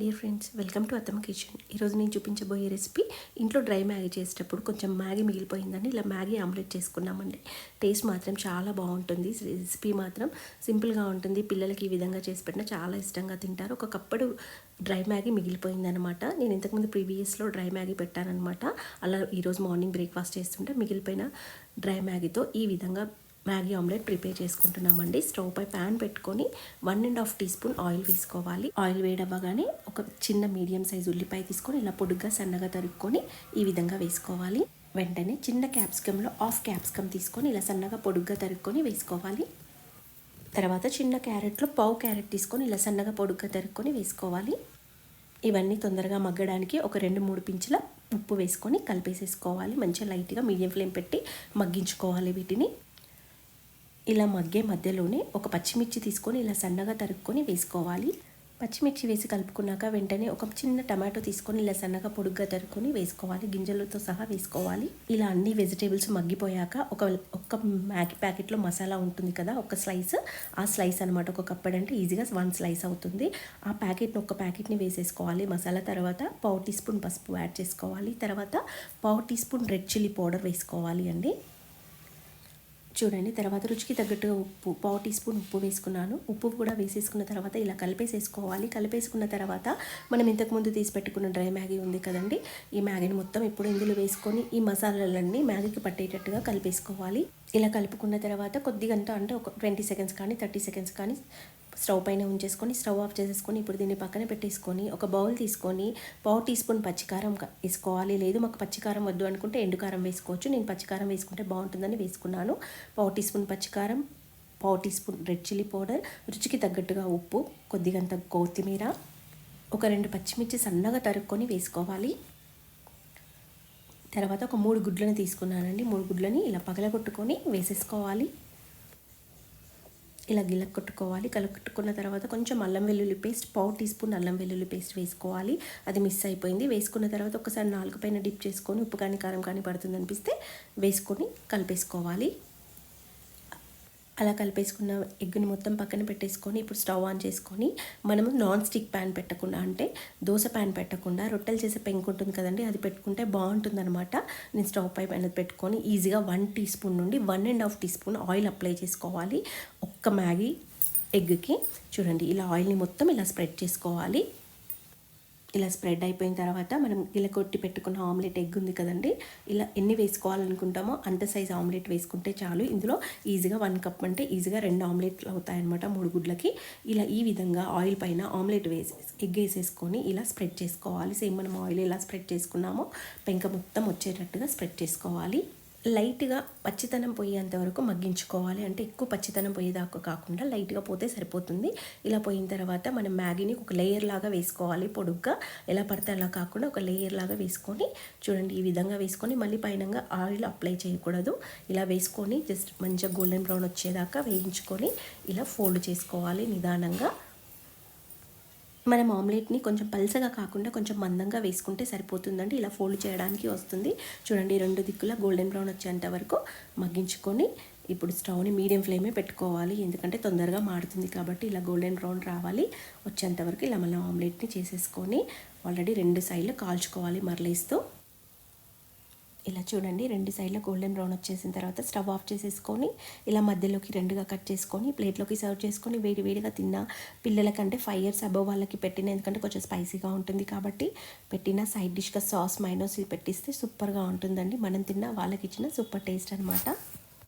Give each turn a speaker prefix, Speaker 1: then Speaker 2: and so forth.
Speaker 1: Dear friends, welcome to అత్తమ్మ kitchen. ఈరోజు నేను చూపించబోయే రెసిపీ ఇంట్లో డ్రై మ్యాగీ చేసేటప్పుడు కొంచెం మ్యాగీ మిగిలిపోయిందని ఇలా మ్యాగీ ఆమ్లెట్ చేసుకున్నామండి. టేస్ట్ మాత్రం చాలా బాగుంటుంది. రెసిపీ మాత్రం సింపుల్గా ఉంటుంది. పిల్లలకి ఈ విధంగా చేసి పెట్టినా చాలా ఇష్టంగా తింటారు. ఒక కప్పుడు డ్రై మ్యాగీ మిగిలిపోయిందనమాట. నేను ఇంతకుముందు ప్రీవియస్లో డ్రై మ్యాగీ పెట్టానమాట. అలా ఈరోజు మార్నింగ్ బ్రేక్ఫాస్ట్ చేస్తుంటే మిగిలిపోయిన డ్రై మ్యాగీతో ఈ విధంగా మ్యాగీ ఆమ్లెట్ ప్రిపేర్ చేసుకుంటున్నామండి. స్టవ్ పై ప్యాన్ పెట్టుకొని 1.5 టీ స్పూన్ ఆయిల్ వేసుకోవాలి. ఆయిల్ వేడవ్వగానే ఒక చిన్న మీడియం సైజ్ ఉల్లిపాయ తీసుకొని ఇలా పొడుగ్గా సన్నగా తరుక్కొని ఈ విధంగా వేసుకోవాలి. వెంటనే చిన్న క్యాప్సికంలో హాఫ్ క్యాప్సికం తీసుకొని ఇలా సన్నగా పొడుగ్గా తరుక్కొని వేసుకోవాలి. తర్వాత చిన్న క్యారెట్లో పావు క్యారెట్ తీసుకొని ఇలా సన్నగా పొడుగ్గా తరుక్కొని వేసుకోవాలి. ఇవన్నీ తొందరగా మగ్గడానికి ఒక 2-3 పించుల ఉప్పు వేసుకొని కలిపేసేసుకోవాలి. మంచిగా లైట్గా మీడియం ఫ్లేమ్ పెట్టి మగ్గించుకోవాలి వీటిని. ఇలా మగ్గే మధ్యలోనే ఒక పచ్చిమిర్చి తీసుకొని ఇలా సన్నగా తరుక్కొని వేసుకోవాలి. పచ్చిమిర్చి వేసి కలుపుకున్నాక వెంటనే ఒక చిన్న టమాటో తీసుకొని ఇలా సన్నగా పొడుగ్గా తరుక్కొని వేసుకోవాలి. గింజలతో సహా వేసుకోవాలి. ఇలా అన్ని వెజిటేబుల్స్ మగ్గిపోయాక ఒక మ్యాగీ ప్యాకెట్లో మసాలా ఉంటుంది కదా, ఒక స్లైస్, ఆ స్లైస్ అనమాట. ఒక కప్పడ్ అంటే ఈజీగా 1 స్లైస్ అవుతుంది. ఆ ఒక ప్యాకెట్ని వేసేసుకోవాలి మసాలా. తర్వాత పావు టీ స్పూన్ పసుపు యాడ్ చేసుకోవాలి. తర్వాత పావు teaspoon red chilli powder వేసుకోవాలి అండి. చూడండి, తర్వాత రుచికి తగ్గట్టుగా ఉప్పు, పావు టీ స్పూన్ ఉప్పు వేసుకున్నాను. ఉప్పు కూడా వేసేసుకున్న తర్వాత ఇలా కలిపేసేసుకోవాలి. కలిపేసుకున్న తర్వాత మనం ఇంతకుముందు తీసి పెట్టుకున్న డ్రై మ్యాగీ ఉంది కదండి, ఈ మ్యాగీని మొత్తం ఇప్పుడు ఇందులో వేసుకొని ఈ మసాలాలన్నీ మ్యాగీకి పట్టేటట్టుగా కలిపేసుకోవాలి. ఇలా కలుపుకున్న తర్వాత కొద్దిగా అంటే ఒక 20 సెకండ్స్ కానీ 30 సెకండ్స్ కానీ స్టవ్ పైన ఉంచేసుకొని స్టవ్ ఆఫ్ చేసేసుకొని ఇప్పుడు దీన్ని పక్కన పెట్టేసుకొని ఒక బౌల్ తీసుకొని పావు టీ స్పూన్ పచ్చికారం వేసుకోవాలి. లేదు మాకు పచ్చికారం వద్దు అనుకుంటే ఎండుకారం వేసుకోవచ్చు. నేను పచ్చికారం వేసుకుంటే బాగుంటుందని వేసుకున్నాను. పావు టీ స్పూన్ పచ్చికారం, పావు teaspoon red chilli powder, రుచికి తగ్గట్టుగా ఉప్పు, కొద్దిగంత కొత్తిమీర, ఒక 2 పచ్చిమిర్చి సన్నగా తరుక్కొని వేసుకోవాలి. తర్వాత ఒక 3 గుడ్లను తీసుకున్నానండి. 3 గుడ్లని ఇలా పగలగొట్టుకొని వేసేసుకోవాలి. ఇలా కొట్టుకోవాలి. కలుపుకున్న తర్వాత కొంచెం అల్లం వెల్లుల్లి పేస్ట్, పావు టీ స్పూన్ అల్లం వెల్లుల్లి పేస్ట్ వేసుకోవాలి. అది మిస్ అయిపోయింది. వేసుకున్న తర్వాత ఒకసారి 4 పైన డిప్ చేసుకొని ఉప్పు కానీ కారం కానీ పడుతుంది అనిపిస్తే వేసుకొని కలిపేసుకోవాలి. అలా కలిపేసుకున్న ఎగ్గుని మొత్తం పక్కన పెట్టేసుకొని ఇప్పుడు స్టవ్ ఆన్ చేసుకొని మనము నాన్ స్టిక్ ప్యాన్ పెట్టకుండా, అంటే దోశ ప్యాన్ పెట్టకుండా రొట్టెలు చేసే పెంకు ఉంటుంది కదండి, అది పెట్టుకుంటే బాగుంటుందన్నమాట. నేను స్టవ్ పై పైన పెట్టుకొని ఈజీగా 1 టీ స్పూన్ నుండి 1.5 టీ స్పూన్ ఆయిల్ అప్లై చేసుకోవాలి. ఒక్క మ్యాగీ ఎగ్కి చూడండి, ఇలా ఆయిల్ని మొత్తం ఇలా స్ప్రెడ్ చేసుకోవాలి. ఇలా స్ప్రెడ్ అయిపోయిన తర్వాత మనం ఇలా కొట్టి పెట్టుకున్న ఆమ్లెట్ ఎగ్ ఉంది కదండి, ఇలా ఎన్ని వేసుకోవాలనుకుంటామో అంత సైజ్ ఆమ్లెట్ వేసుకుంటే చాలు. ఇందులో ఈజీగా 1 కప్ అంటే ఈజీగా 2 ఆమ్లెట్లు అవుతాయన్నమాట 3 గుడ్లకి. ఇలా ఈ విధంగా ఆయిల్ పైన ఆమ్లెట్ ఎగ్ వేసేసుకొని ఇలా స్ప్రెడ్ చేసుకోవాలి. సేమ్ మనం ఆయిల్ ఎలా స్ప్రెడ్ చేసుకున్నామో పెంక మొత్తం వచ్చేటట్టుగా స్ప్రెడ్ చేసుకోవాలి. లైట్గా పచ్చితనం పోయేంత వరకు మగ్గించుకోవాలి. అంటే ఎక్కువ పచ్చితనం పోయేదాకా కాకుండా లైట్గా పోతే సరిపోతుంది. ఇలా పోయిన తర్వాత మనం మ్యాగీని ఒక లేయర్ లాగా వేసుకోవాలి. పొడుగ్గా ఎలా పడితే అలా కాకుండా ఒక లేయర్ లాగా వేసుకొని చూడండి, ఈ విధంగా వేసుకొని మళ్ళీ పైనంగా ఆయిల్ అప్లై చేయకూడదు. ఇలా వేసుకొని జస్ట్ మంచిగా గోల్డెన్ బ్రౌన్ వచ్చేదాకా వేయించుకొని ఇలా ఫోల్డ్ చేసుకోవాలి నిదానంగా. మనం ఆమ్లెట్ని కొంచెం పల్చగా కాకుండా కొంచెం మందంగా వేసుకుంటే సరిపోతుందండి. ఇలా ఫోల్డ్ చేయడానికి వస్తుంది. చూడండి, 2 దిక్కుల గోల్డెన్ బ్రౌన్ వచ్చేంత వరకు మగ్గించుకొని ఇప్పుడు స్టవ్ని మీడియం ఫ్లేమే పెట్టుకోవాలి. ఎందుకంటే తొందరగా మాడుతుంది కాబట్టి ఇలా గోల్డెన్ బ్రౌన్ రావాలి వచ్చేంత వరకు ఇలా మనం ఆమ్లెట్ని చేసేసుకొని ఆల్రెడీ 2 సైడ్లు కాల్చుకోవాలి మరలేస్తూ. ఇలా చూడండి, 2 సైడ్ల గోల్డెన్ బ్రౌన్ వచ్చేసిన తర్వాత స్టవ్ ఆఫ్ చేసేసుకొని ఇలా మధ్యలోకి 2గా కట్ చేసుకొని ప్లేట్లోకి సర్వ్ చేసుకొని వేడివేడిగా తిన్నా, పిల్లలకంటే 5 years అబవ్ వాళ్ళకి పెట్టిన, ఎందుకంటే కొంచెం స్పైసీగా ఉంటుంది కాబట్టి పెట్టిన సైడ్ డిష్గా సాస్ మైనోస్ పెట్టిస్తే సూపర్గా ఉంటుందండి. మనం తిన్నా వాళ్ళకి ఇచ్చిన సూపర్ టేస్ట్ అనమాట.